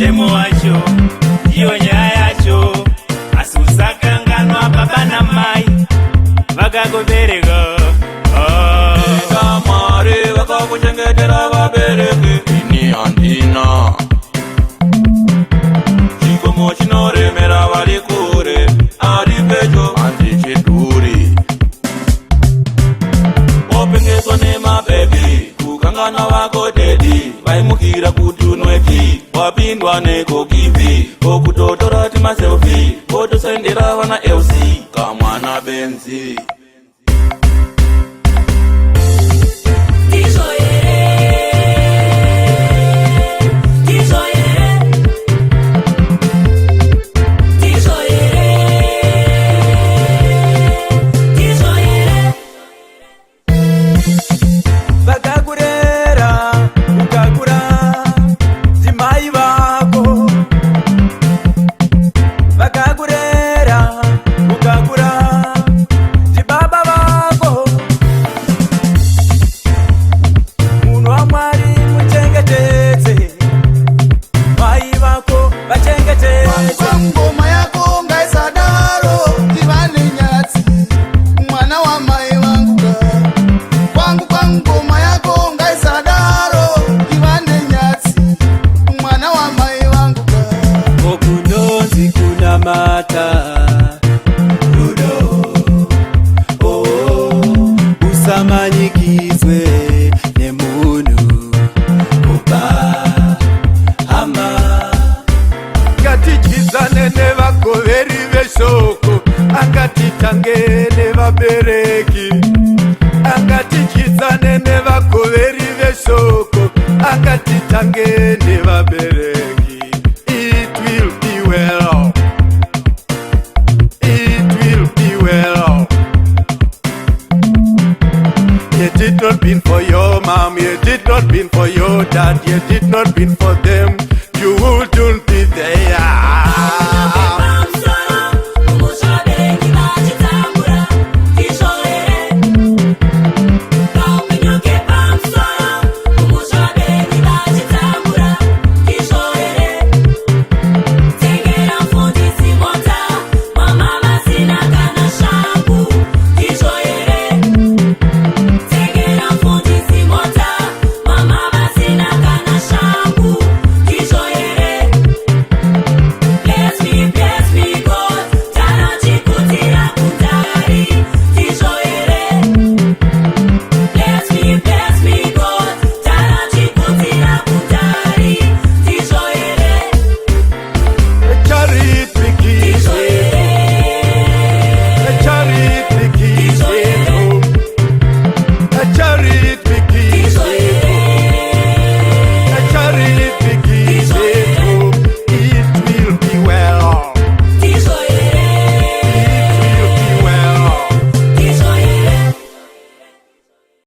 mutemo wacho iyo nyaya yacho. Asi usakanganwa baba namai vakakubereka. Ega Mwari vakakuchengetera vabereki, ini handina. Chikomo chinoremera vari kure, ari pedyo handichidhuri. Wapengeswa nemabhebi, kukangana vako dedi, vaimukira kuti unweti, wapindwa nekokivi, okutotora timaselfi, otosendera vana LC, kamwana benzi. Usamanyikizwe nemunhu kuba hama. Ngatichidzane nevagoveri veshoko, angatitange nevabereki. Angatichidzane nevagoveri veshoko, angatitange nevabereki. It will be well. Yet it not been for your mom, yet it not been for your dad, yet it not been for them.